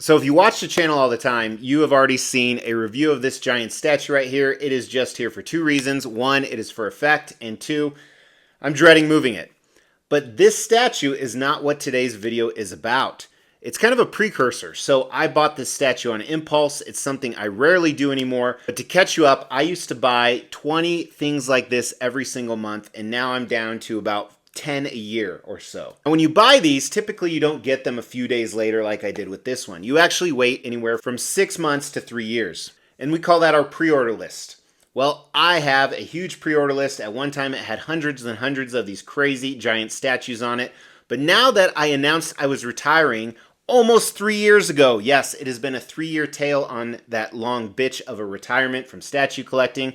So if you watch the channel all the time, you have already seen a review of this giant statue right here. It is just here for two reasons. One, it is for effect, and two, I'm dreading moving it. But this statue is not what today's video is about. It's kind of a precursor. So I bought this statue on impulse. It's something I rarely do anymore. But to catch you up, I used to buy 20 things like this every single month, and now I'm down to about 10 a year or so. And when you buy these, typically you don't get them a few days later like I did with this one. You actually wait anywhere from 6 months to 3 years. And we call that our pre-order list. Well, I have a huge pre-order list. At one time it had hundreds and hundreds of these crazy giant statues on it. But now that I announced I was retiring almost 3 years ago, yes, it has been a 3-year tale on that long bitch of a retirement from statue collecting,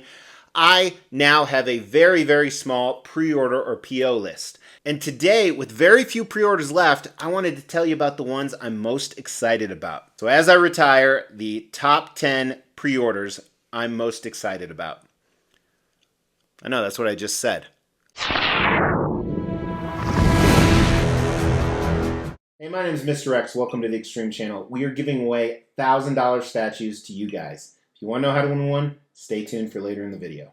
I now have a very, very small pre-order or PO list. And today, with very few pre-orders left, I wanted to tell you about the ones I'm most excited about. So as I retire, the top 10 pre-orders I'm most excited about. I know, that's what I just said. Hey, my name is Mr. X. Welcome to the Extreme Channel. We are giving away $1,000 statues to you guys. If you want to know how to win one, stay tuned for later in the video.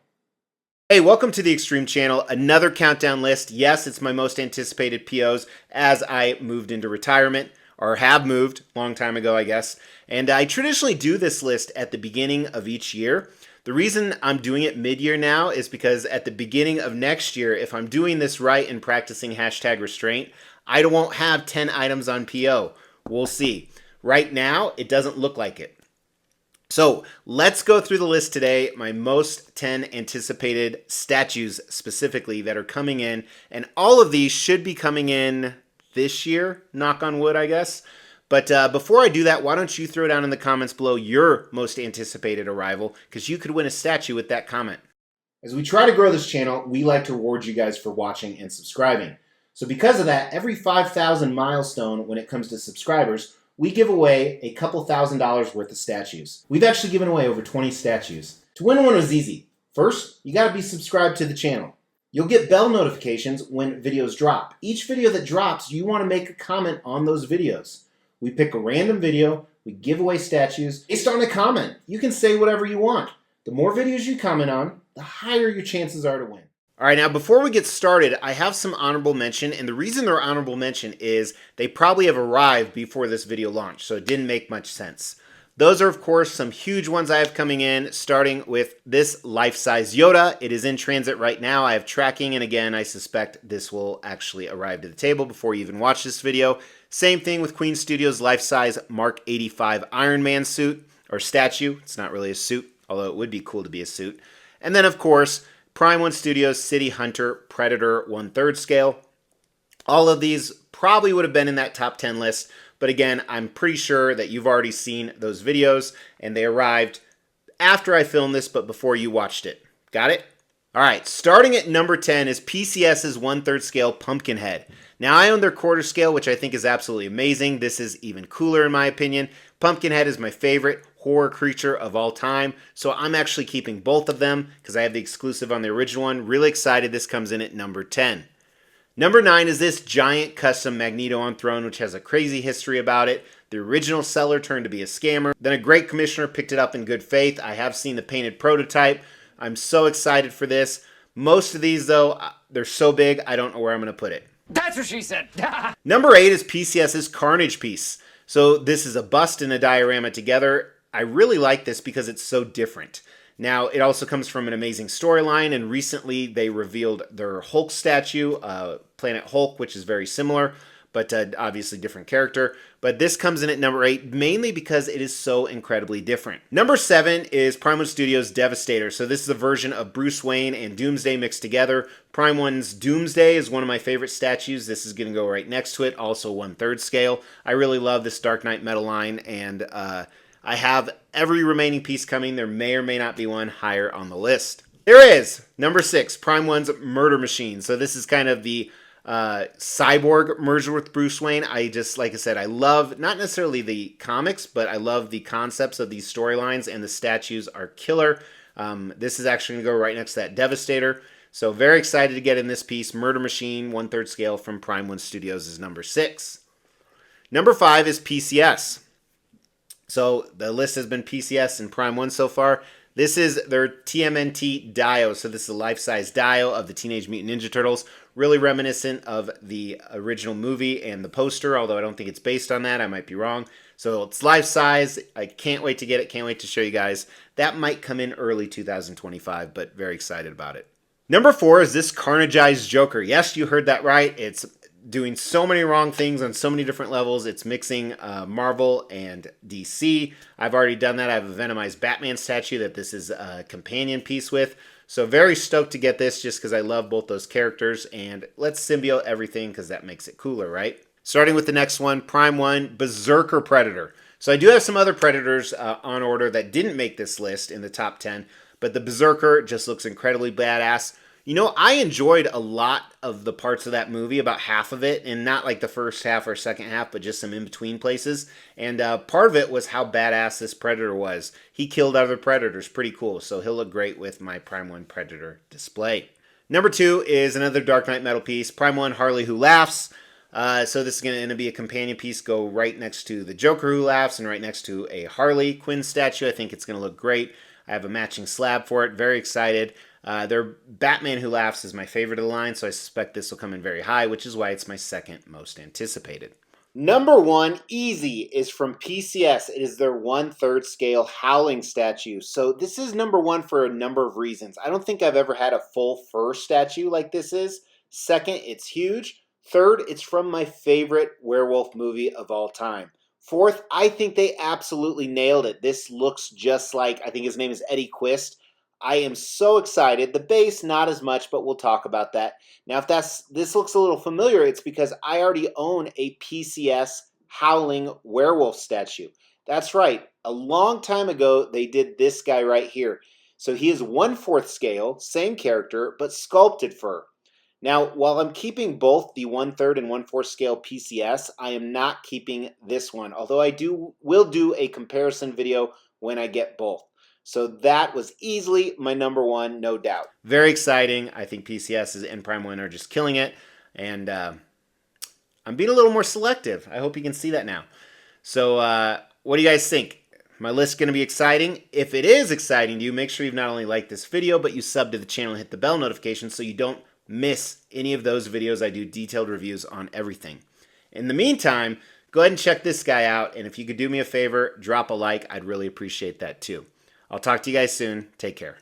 Hey, welcome to the Extreme Channel, another countdown list. Yes, it's my most anticipated POs as I moved into retirement, or have moved, a long time ago, I guess. And I traditionally do this list at the beginning of each year. The reason I'm doing it mid-year now is because at the beginning of next year, if I'm doing this right and practicing #restraint, I won't have 10 items on PO. We'll see. Right now, it doesn't look like it. So let's go through the list today, my most 10 anticipated statues specifically that are coming in, and all of these should be coming in this year, knock on wood, I guess. But before I do that, why don't you throw down in the comments below your most anticipated arrival, because you could win a statue with that comment. As we try to grow this channel, we like to reward you guys for watching and subscribing. So because of that, every 5,000 milestone when it comes to subscribers, we give away a couple $1,000s worth of statues. We've actually given away over 20 statues. To win one was easy. First, you gotta be subscribed to the channel. You'll get bell notifications when videos drop. Each video that drops, you wanna make a comment on those videos. We pick a random video, we give away statues based on a comment. You can say whatever you want. The more videos you comment on, the higher your chances are to win. All right, now before we get started, I have some honorable mention, and the reason they're honorable mention is they probably have arrived before this video launched, so it didn't make much sense. Those are, of course, some huge ones I have coming in, starting with this life-size Yoda. It is in transit right now. I have tracking, and again, I suspect this will actually arrive to the table before you even watch this video. Same thing with Queen Studios' life-size Mark 85 Iron Man suit, or statue. It's not really a suit, although it would be cool to be a suit. And then, of course, Prime One Studios City Hunter Predator 1/3 scale. All of these probably would have been in that top 10 list, but again, I'm pretty sure that you've already seen those videos, and they arrived after I filmed this, but before you watched it. Got it? All right, starting at number 10 is PCS's 1/3 scale Pumpkinhead. Now, I own their quarter scale, which I think is absolutely amazing. This is even cooler in my opinion. Pumpkinhead is my favorite horror creature of all time, so I'm actually keeping both of them because I have the exclusive on the original one. Really excited this comes in at number 10. Number 9 is this giant custom Magneto on Throne, which has a crazy history about it. The original seller turned to be a scammer. Then a great commissioner picked it up in good faith. I have seen the painted prototype. I'm so excited for this. Most of these, though, they're so big, I don't know where I'm going to put it. That's what she said. Number 8 is PCS's Carnage piece. So this is a bust and a diorama together. I really like this because it's so different. Now, it also comes from an amazing storyline, and recently they revealed their Hulk statue, Planet Hulk, which is very similar, but obviously different character. But this comes in at number 8, mainly because it is so incredibly different. Number 7 is Prime One Studios' Devastator. So this is a version of Bruce Wayne and Doomsday mixed together. Prime One's Doomsday is one of my favorite statues. This is going to go right next to it, also 1/3 scale. I really love this Dark Knight metal line, and I have every remaining piece coming. There may or may not be one higher on the list. There is! Number 6, Prime One's Murder Machine. So this is kind of the cyborg merger with Bruce Wayne. Like I said, I love not necessarily the comics, but I love the concepts of these storylines, and the statues are killer. This is actually going to go right next to that Devastator. So very excited to get in this piece. Murder Machine, 1/3 scale from Prime One Studios is number 6. Number 5 is PCS. So the list has been PCS and Prime 1 so far. This is their TMNT Dio. So this is a life-size Dio of the Teenage Mutant Ninja Turtles. Really reminiscent of the original movie and the poster, although I don't think it's based on that. I might be wrong. So it's life-size. I can't wait to get it. Can't wait to show you guys. That might come in early 2025, but very excited about it. Number 4 is this Carnageized Joker. Yes, you heard that right. It's doing so many wrong things on so many different levels. It's mixing Marvel and DC. I've already done that. I have a Venomized Batman statue that this is a companion piece with. So very stoked to get this just because I love both those characters. And let's symbiote everything because that makes it cooler, right? Starting with the next one, Prime 1, Berserker Predator. So I do have some other Predators on order that didn't make this list in the top 10, but the Berserker just looks incredibly badass. You know, I enjoyed a lot of the parts of that movie, about half of it, and not like the first half or second half, but just some in-between places. And part of it was how badass this Predator was. He killed other Predators. Pretty cool. So he'll look great with my Prime 1 Predator display. Number 2 is another Dark Knight metal piece, Prime 1 Harley Who Laughs. So this is going to be a companion piece, go right next to the Joker Who Laughs and right next to a Harley Quinn statue. I think it's going to look great. I have a matching slab for it. Very excited. Their Batman Who Laughs is my favorite of the line, so I suspect this will come in very high, which is why it's my second most anticipated. Number 1, easy, is from PCS. It is their 1/3 scale Howling statue. So this is number 1 for a number of reasons. I don't think I've ever had a full fur statue like this is. Second, it's huge. Third, it's from my favorite werewolf movie of all time. Fourth, I think they absolutely nailed it. This looks just like, I think his name is Eddie Quist. I am so excited. The base, not as much, but we'll talk about that. Now, if this looks a little familiar, it's because I already own a PCS Howling Werewolf statue. That's right. A long time ago, they did this guy right here. So he is 1/4 scale, same character, but sculpted fur. Now, while I'm keeping both the 1/3 and 1/4 scale PCS, I am not keeping this one, although I will do a comparison video when I get both. So that was easily my number 1, no doubt. Very exciting. I think PCS and Prime 1 are just killing it. And I'm being a little more selective. I hope you can see that now. So what do you guys think? My list is going to be exciting. If it is exciting to you, make sure you've not only liked this video, but you sub to the channel and hit the bell notification so you don't miss any of those videos. I do detailed reviews on everything. In the meantime, go ahead and check this guy out. And if you could do me a favor, drop a like. I'd really appreciate that too. I'll talk to you guys soon. Take care.